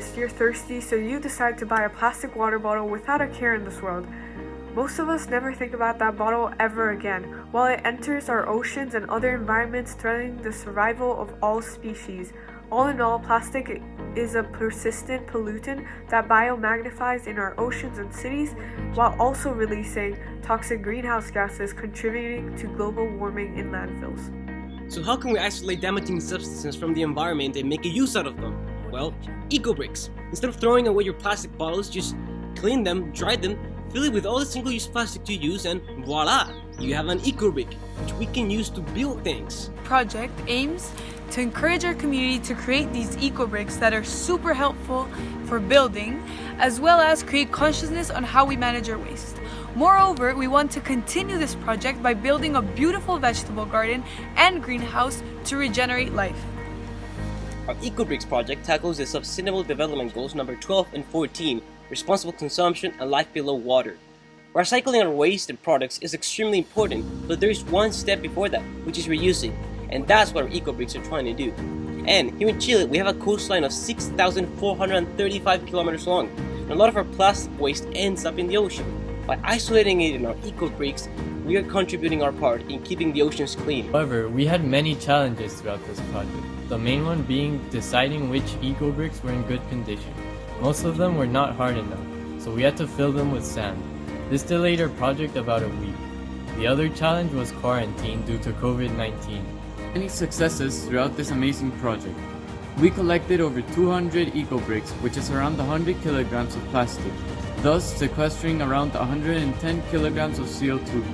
this, you're thirsty, so you decide to buy a plastic water bottle without a care in this world. Most of us never think about that bottle ever again, while it enters our oceans and other environments, threatening the survival of all species. All in all, plastic is a persistent pollutant that biomagnifies in our oceans and cities, while also releasing toxic greenhouse gases, contributing to global warming in landfills. So how can we isolate damaging substances from the environment and make a use out of them? Well, eco-bricks. Instead of throwing away your plastic bottles, just clean them, dry them, fill it with all the single-use plastic you use, and voila! You have an eco-brick, which we can use to build things. Project aims to encourage our community to create these eco-bricks that are super helpful for building, as well as create consciousness on how we manage our waste. Moreover, we want to continue this project by building a beautiful vegetable garden and greenhouse to regenerate life. Our eco-bricks project tackles the Sustainable Development Goals number 12 and 14, responsible consumption and life below water. Recycling our waste and products is extremely important, but there is one step before that, which is reusing, and that's what our eco-bricks are trying to do. And here in Chile, we have a coastline of 6,435 kilometers long, and a lot of our plastic waste ends up in the ocean. By isolating it in our eco-bricks, we are contributing our part in keeping the oceans clean. However, we had many challenges throughout this project, the main one being deciding which eco-bricks were in good condition. Most of them were not hard enough, so we had to fill them with sand. This delayed our project about a week. The other challenge was quarantine due to COVID-19. Many successes throughout this amazing project. We collected over 200 eco-bricks, which is around 100 kilograms of plastic, thus sequestering around 110 kilograms of CO2.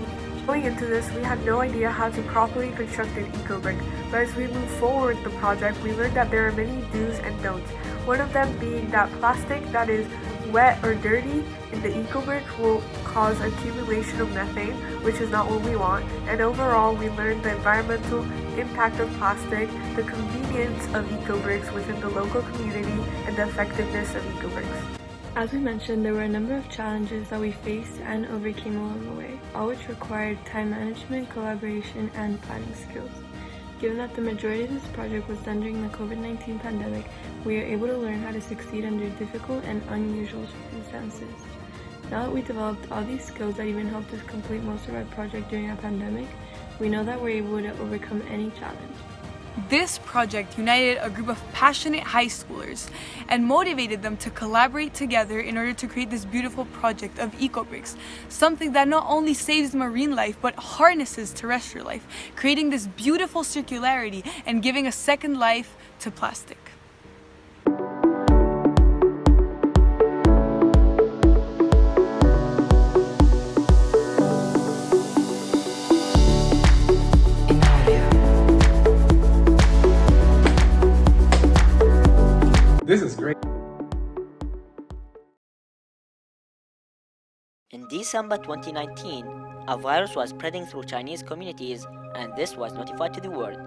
Going into this, we had no idea how to properly construct an eco-brick, but as we moved forward with the project, we learned that there are many do's and don'ts. One of them being that plastic that is wet or dirty in the eco-brick will cause accumulation of methane, which is not what we want, and overall we learned the environmental impact of plastic, the convenience of eco-bricks within the local community, and the effectiveness of eco-bricks. As we mentioned, there were a number of challenges that we faced and overcame along the way, all which required time management, collaboration, and planning skills. Given that the majority of this project was done during the COVID-19 pandemic, we are able to learn how to succeed under difficult and unusual circumstances. Now that we developed all these skills that even helped us complete most of our project during a pandemic, we know that we're able to overcome any challenge. This project united a group of passionate high schoolers and motivated them to collaborate together in order to create this beautiful project of eco-bricks, something that not only saves marine life but harnesses terrestrial life, creating this beautiful circularity and giving a second life to plastic. This is great. In December 2019, a virus was spreading through Chinese communities, and this was notified to the world.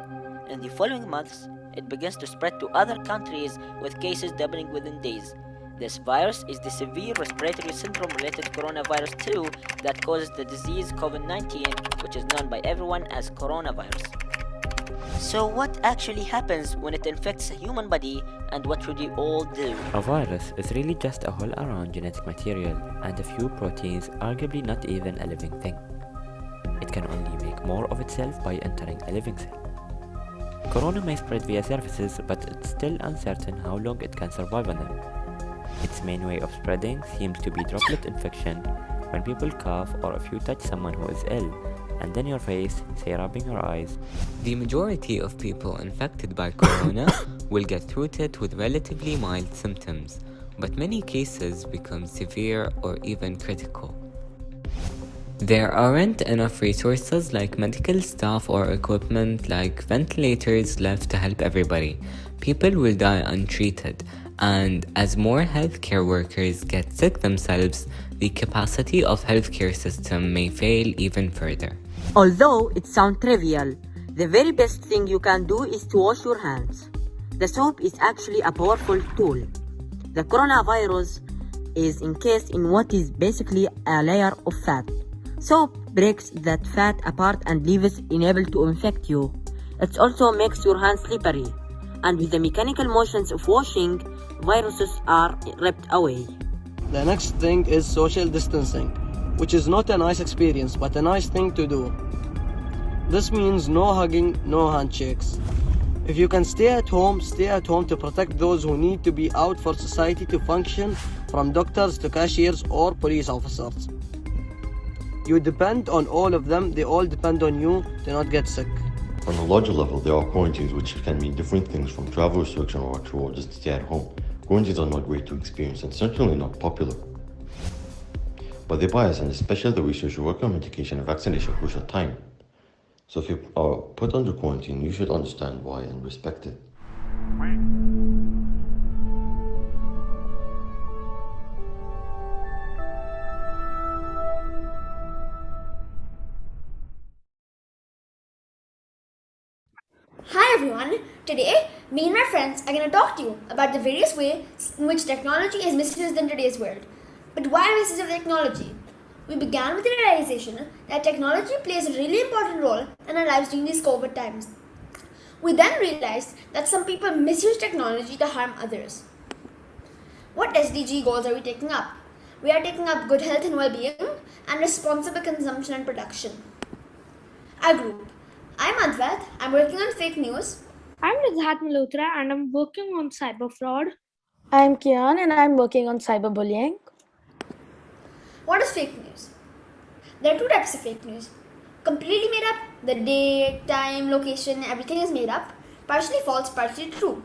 In the following months, it begins to spread to other countries, with cases doubling within days. This virus is the severe respiratory syndrome-related coronavirus 2 that causes the disease COVID-19, which is known by everyone as coronavirus. So what actually happens when it infects a human body, and what should we all do? A virus is really just a whole around genetic material and a few proteins, arguably not even a living thing. It can only make more of itself by entering a living cell. Corona may spread via surfaces, but it's still uncertain how long it can survive on them. Its main way of spreading seems to be droplet infection, when people cough or if you touch someone who is ill, and then your face, say rubbing your eyes. The majority of people infected by corona will get through it with relatively mild symptoms, but many cases become severe or even critical. There aren't enough resources like medical staff or equipment like ventilators left to help everybody. People will die untreated, and as more healthcare workers get sick themselves, the capacity of healthcare system may fail even further. Although it sounds trivial, the very best thing you can do is to wash your hands. The soap is actually a powerful tool. The coronavirus is encased in what is basically a layer of fat. Soap breaks that fat apart and leaves it unable to infect you. It also makes your hands slippery, and with the mechanical motions of washing, viruses are ripped away. The next thing is social distancing, which is not a nice experience but a nice thing to do. This means no hugging, no handshakes. If you can stay at home to protect those who need to be out for society to function, from doctors to cashiers or police officers. You depend on all of them, they all depend on you to not get sick. On a larger level, there are quarantines which can mean different things, from travel restriction or just stay at home. Quarantines are not great to experience and certainly not popular. But they bias, and especially the research work on medication and vaccination crucial time. So if you are put under quarantine, you should understand why and respect it. Hi everyone! Today, me and my friends are going to talk to you about the various ways in which technology is misused in today's world. But why misuse of technology? We began with the realization that technology plays a really important role in our lives during these COVID times. We then realized that some people misuse technology to harm others. What SDG goals are we taking up? We are taking up good health and well-being and responsible consumption and production. Our group. I'm Advait. I'm working on fake news. I'm Nidhat Malhotra and I'm working on cyber fraud. I'm Kian and I'm working on cyberbullying. What is fake news? There are two types of fake news. Completely made up. The date, time, location, everything is made up. Partially false, partially true.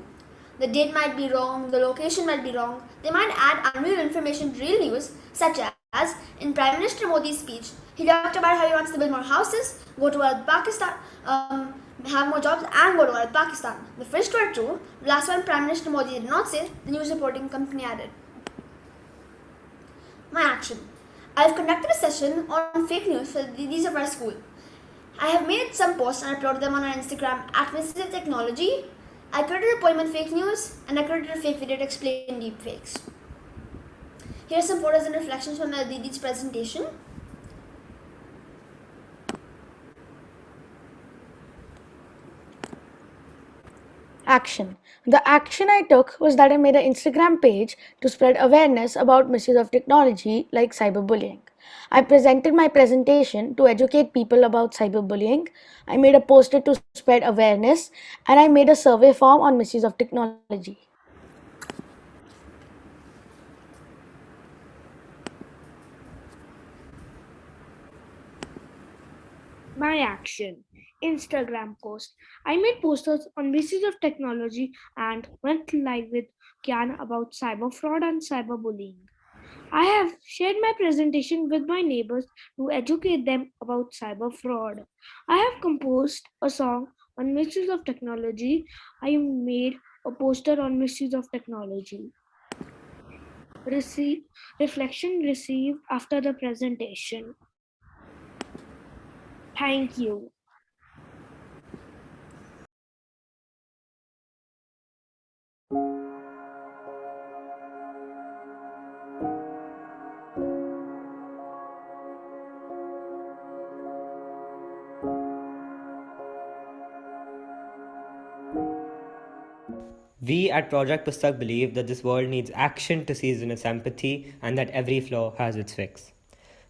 The date might be wrong, the location might be wrong. They might add unreal information to real news, such as in Prime Minister Modi's speech, he talked about how he wants to build more houses, go to Pakistan, have more jobs and go to Pakistan. The first were true, the last one Prime Minister Modi did not say, the news reporting company added. My action. I have conducted a session on fake news for the DDs of our school. I have made some posts and uploaded them on our Instagram at Mrs. of Technology. I created a poem on fake news and I created a fake video to explain deepfakes. Here are some photos and reflections from the DD's presentation. Action. The action I took was that I made an Instagram page to spread awareness about misuse of technology like cyberbullying. I presented my presentation to educate people about cyberbullying. I made a poster to spread awareness, and I made a survey form on misuse of technology. My action. Instagram post. I made posters on misuse of technology and went live with Kian about cyber fraud and cyberbullying. I have shared my presentation with my neighbors to educate them about cyber fraud. I have composed a song on misuse of technology. I made a poster on misuse of technology. Reflection received after the presentation. Thank you. We at Project Pustak believe that this world needs action to season its empathy and that every flaw has its fix.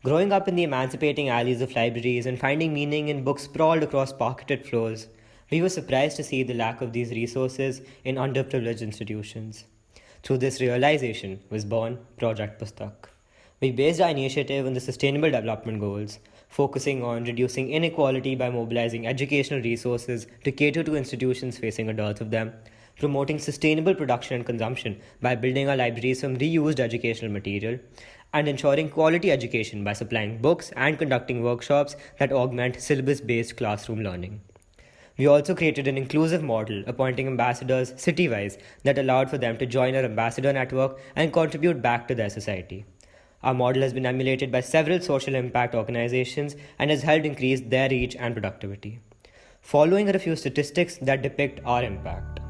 Growing up in the emancipating alleys of libraries and finding meaning in books sprawled across pocketed floors, we were surprised to see the lack of these resources in underprivileged institutions. Through this realization was born Project Pustak. We based our initiative on the Sustainable Development Goals, focusing on reducing inequality by mobilizing educational resources to cater to institutions facing a dearth of them, promoting sustainable production and consumption by building our libraries from reused educational material, and ensuring quality education by supplying books and conducting workshops that augment syllabus-based classroom learning. We also created an inclusive model, appointing ambassadors city-wise that allowed for them to join our ambassador network and contribute back to their society. Our model has been emulated by several social impact organizations and has helped increase their reach and productivity. Following are a few statistics that depict our impact.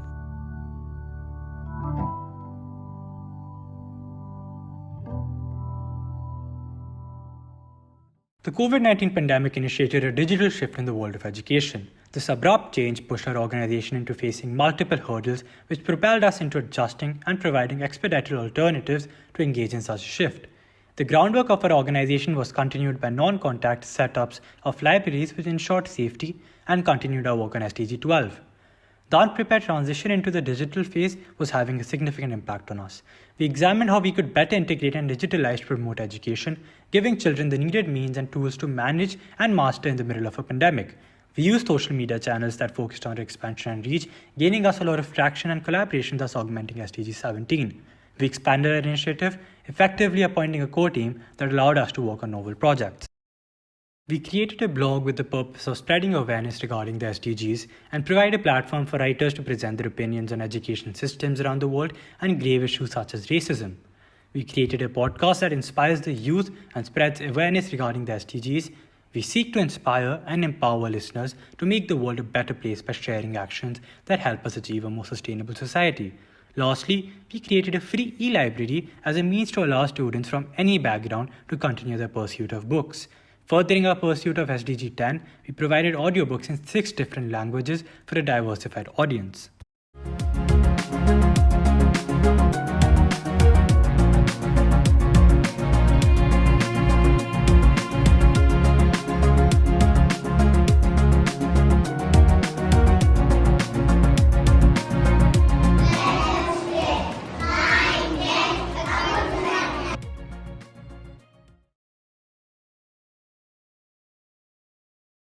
The COVID-19 pandemic initiated a digital shift in the world of education. This abrupt change pushed our organization into facing multiple hurdles, which propelled us into adjusting and providing expedited alternatives to engage in such a shift. The groundwork of our organization was continued by non-contact setups of libraries which ensured safety and continued our work on SDG 12. The unprepared transition into the digital phase was having a significant impact on us. We examined how we could better integrate and digitalize to promote education, giving children the needed means and tools to manage and master in the middle of a pandemic. We used social media channels that focused on expansion and reach, gaining us a lot of traction and collaboration, thus augmenting SDG 17. We expanded our initiative, effectively appointing a core team that allowed us to work on novel projects. We created a blog with the purpose of spreading awareness regarding the SDGs and provide a platform for writers to present their opinions on education systems around the world and grave issues such as racism. We created a podcast that inspires the youth and spreads awareness regarding the SDGs. We seek to inspire and empower listeners to make the world a better place by sharing actions that help us achieve a more sustainable society. Lastly, we created a free e-library as a means to allow students from any background to continue their pursuit of books. Furthering our pursuit of SDG 10, we provided audiobooks in 6 different languages for a diversified audience.